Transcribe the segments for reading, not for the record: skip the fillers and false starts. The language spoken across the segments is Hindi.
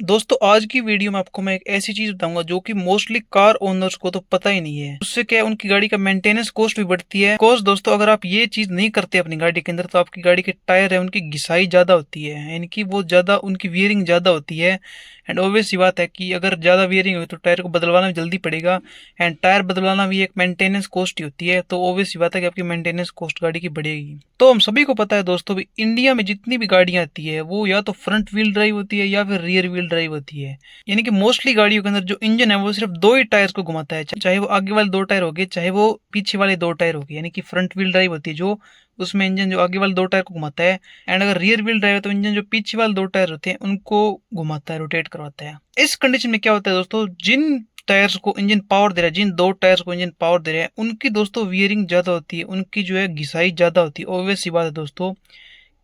दोस्तों आज की वीडियो में आपको मैं एक ऐसी चीज बताऊंगा जो कि मोस्टली कार ओनर्स को तो पता ही नहीं है। उससे क्या है, उनकी गाड़ी का मेंटेनेंस कॉस्ट भी बढ़ती है। कोर्स दोस्तों, अगर आप ये चीज नहीं करते अपनी गाड़ी के अंदर तो आपकी गाड़ी के टायर है उनकी घिसाई ज्यादा होती है, यानी कि वो ज्यादा उनकी वियरिंग ज्यादा होती है। एंड ऑब्वियस सी बात है कि अगर ज्यादा वियरिंग हो तो टायर को बदलवाना भी जल्दी पड़ेगा। एंड टायर बदलवाना भी एक मेंटेनेंस कॉस्ट ही होती है, तो ऑब्वियस सी बात है कि आपकी मेंटेनेंस कॉस्ट गाड़ी की बढ़ेगी। तो हम सभी को पता है दोस्तों, भी इंडिया में जितनी भी गाड़ियां आती है वो या तो फ्रंट व्हील ड्राइव होती है या फिर रियर व्हील ड्राइव होती है। यानी कि मोस्टली गाड़ियों के अंदर जो इंजन है वो सिर्फ दो ही टायर्स को घुमाता है, चाहे वो आगे वाले दो टायर हो गए चाहे वो पीछे वाले दो टायर हो गए। यानी कि फ्रंट व्हील ड्राइव होती है जो उसमें इंजन जो आगे वाले दो टायर को घुमाता है। एंड अगर रियर व्हील ड्राइव है तो इंजन जो पीछे वाले दो टायर होते हैं उनको घुमाता है, रोटेट करवाता है। इस कंडीशन में क्या होता है दोस्तों, जिन टायर्स को इंजन पावर दे रहा है, जिन दो टायर्स को इंजन पावर दे रहे हैं उनकी दोस्तों वियरिंग ज्यादा होती है, उनकी जो है घिसाई ज्यादा होती है। ऑब्वियस सी बात है दोस्तों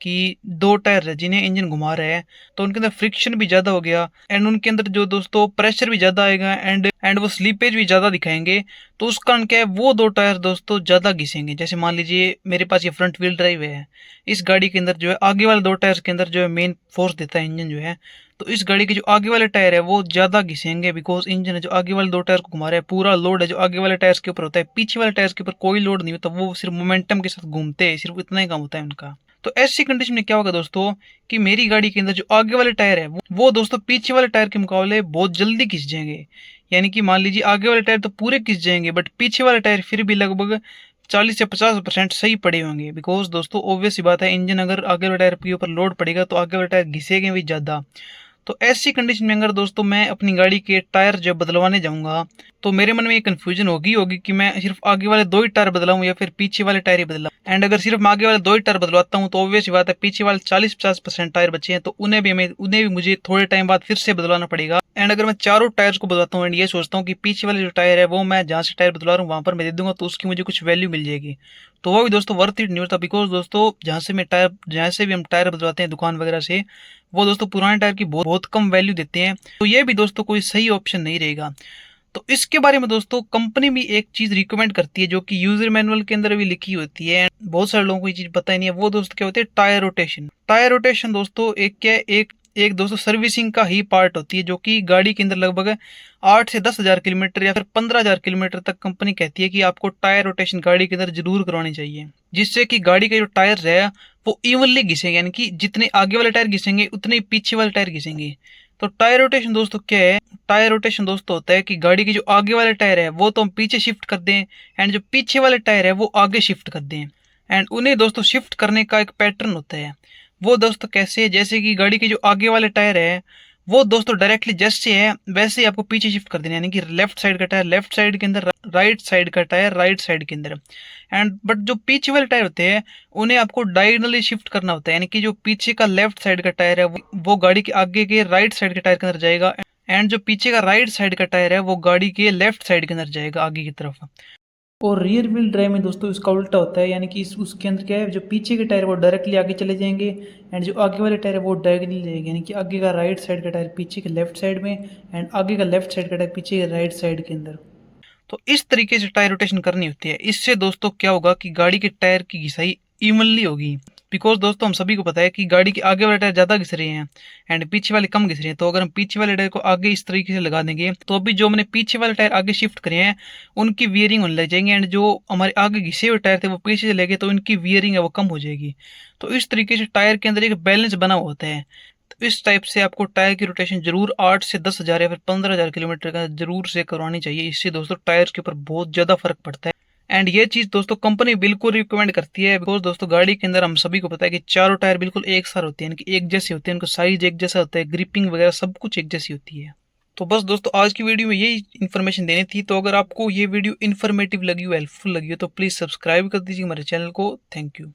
कि दो टायर है जिन्हें इंजन घुमा रहे हैं तो उनके अंदर फ्रिक्शन भी ज्यादा हो गया। एंड उनके अंदर जो दोस्तों प्रेशर भी ज्यादा आएगा एंड वो स्लीपेज भी ज्यादा दिखाएंगे। तो उस कारण क्या है, वो दो टायर दोस्तों ज्यादा घिसेंगे। जैसे मान लीजिए मेरे पास ये फ्रंट व्हील ड्राइव है, इस गाड़ी के अंदर जो है आगे वाले दो टायर्स के अंदर जो है मेन फोर्स देता है इंजन जो है। तो इस गाड़ी के जो आगे वाले टायर है वो ज्यादा घिसेंगे, बिकॉज इंजन है जो आगे वाले दो टायर को घुमा रहा है, पूरा लोड है जो आगे वाले टायर्स के ऊपर होता है। पीछे वाले टायर्स के ऊपर कोई लोड नहीं होता, वो सिर्फ मोमेंटम के साथ घूमते हैं, सिर्फ इतना ही काम होता है उनका। तो ऐसी कंडीशन में क्या होगा दोस्तों कि मेरी गाड़ी के अंदर जो आगे वाले टायर है वो दोस्तों पीछे वाले टायर के मुकाबले बहुत जल्दी घिस जाएंगे। यानी कि मान लीजिए आगे वाले टायर तो पूरे घिस जाएंगे बट पीछे वाले टायर फिर भी लगभग 40 से 50% सही पड़े होंगे। बिकॉज दोस्तों ऑब्वियस सी बात है, इंजन अगर आगे वाले टायर के ऊपर लोड पड़ेगा तो आगे वाले टायर घिसेंगे भी ज्यादा। तो ऐसी कंडीशन में अगर दोस्तों मैं अपनी गाड़ी के टायर जब बदलवाने जाऊंगा तो मेरे मन में ये कंफ्यूजन होगी कि मैं सिर्फ आगे वाले दो ही टायर बदलाऊं या फिर पीछे वाले टायर ही बदलाऊं। एंड अगर सिर्फ मैं आगे वाले दो ही टायर बदलवाता हूं तो ऑब्वियस बात है पीछे वाले 40-50% टायर बचे हैं तो उन्हें भी मुझे थोड़े टाइम बाद फिर से बदलवाना पड़ेगा। एंड अगर मैं चारों टायर्स को बदलवाता हूँ एंड ये सोचता हूँ कि पीछे वाले जो टायर है वो मैं जहाँ से टायर बदलवा रहा हूँ वहां पर मैं दे दूंगा तो उसकी मुझे कुछ वैल्यू मिल जाएगी, तो वो भी दोस्तों वर्थ इट नहीं होता। बिकॉज दोस्तों जहाँ से भी हम टायर बदलवाते हैं दुकान वगैरह से, वो दोस्तों पुराने टायर की बहुत बहुत कम वैल्यू देते हैं। तो ये भी दोस्तों कोई सही ऑप्शन नहीं रहेगा। तो इसके बारे में दोस्तों कंपनी भी एक चीज रिकमेंड करती है जो कि यूजर मैनुअल के अंदर भी लिखी होती है, बहुत सारे लोगों को ये चीज पता ही नहीं है। वो दोस्तों क्या होती है, टायर रोटेशन। टायर रोटेशन दोस्तों एक क्या है, एक दोस्तों सर्विसिंग का ही पार्ट होती है जो कि गाड़ी के अंदर लगभग 8 से 10 हजार किलोमीटर या फिर 15 हजार किलोमीटर तक कंपनी कहती है कि आपको टायर रोटेशन गाड़ी के अंदर जरूर करवानी चाहिए, जिससे कि गाड़ी के जो टायर है वो इवनली घिसेंगे। यानी कि जितने आगे वाले टायर घिसेंगे उतने ही पीछे वाले टायर घिसेंगे। तो टायर रोटेशन दोस्तों क्या है, टायर रोटेशन दोस्तों होता है कि गाड़ी के जो आगे वाले टायर है वो तो हम पीछे शिफ्ट कर दें एंड जो पीछे वाले टायर है वो आगे शिफ्ट कर दें। एंड उन्हें दोस्तों शिफ्ट करने का एक पैटर्न होता है। वो दोस्तों कैसे, जैसे कि गाड़ी के जो आगे वाले टायर है वो दोस्तों डायरेक्टली जैसे है वैसे ही आपको पीछे शिफ्ट कर देना। यानी कि लेफ्ट साइड का टायर लेफ्ट साइड के अंदर, राइट साइड का टायर राइट साइड के अंदर। एंड बट जो पीछे वाले टायर होते हैं उन्हें आपको डायगनली शिफ्ट करना होता है। यानी कि जो पीछे का लेफ्ट साइड का टायर है वो गाड़ी के आगे के राइट साइड के टायर के अंदर जाएगा एंड जो पीछे का राइट साइड का टायर है वो गाड़ी के लेफ्ट साइड के अंदर जाएगा आगे की तरफ। और रियर व्हील ड्राइव में दोस्तों इसका उल्टा होता है। यानी कि उसके अंदर क्या है, जो पीछे के टायर वो डायरेक्टली आगे चले जाएंगे एंड जो आगे वाले टायर है वो डायगनली जाएंगे। यानी कि आगे का राइट साइड का टायर पीछे के लेफ्ट साइड में एंड आगे का लेफ्ट साइड का टायर पीछे के राइट साइड के अंदर। तो इस तरीके से टायर रोटेशन करनी होती है। इससे दोस्तों क्या होगा कि गाड़ी के टायर की घिसाई इवनली होगी। बिकॉज दोस्तों हम सभी को पता है कि गाड़ी के आगे वाले टायर ज्यादा घिस रहे हैं एंड पीछे वाले कम घिस रहे हैं। तो अगर हम पीछे वाले टायर को आगे इस तरीके से लगा देंगे तो अभी जो हमने पीछे वाले टायर आगे शिफ्ट करे हैं उनकी वियरिंग होने लग जाएंगे एंड जो हमारे आगे घिसे हुए टायर थे वो पीछे चले गए तो उनकी वियरिंग है वो कम हो जाएगी। तो इस तरीके से टायर के अंदर एक बैलेंस बना होता है। तो इस टाइप से आपको टायर की रोटेशन जरूर 8 से 10 हजार या फिर 15 हजार किलोमीटर का जरूर से करवानी चाहिए। इससे दोस्तों टायर के ऊपर बहुत ज्यादा फर्क पड़ता है। एंड ये चीज दोस्तों कंपनी बिल्कुल रिकमेंड करती है। बिकॉज दोस्तों गाड़ी के अंदर हम सभी को पता है कि चारों टायर बिल्कुल एक साथ होते हैं, यानी कि एक जैसे होते हैं, उनका साइज एक जैसा होता है, ग्रिपिंग वगैरह सब कुछ एक जैसी होती है। तो बस दोस्तों आज की वीडियो में यही इन्फॉर्मेशन देनी थी। तो अगर आपको ये वीडियो इन्फॉर्मेटिव लगी हो, हेल्पफुल लगी हो तो प्लीज सब्सक्राइब कर दीजिए हमारे चैनल को। Thank you.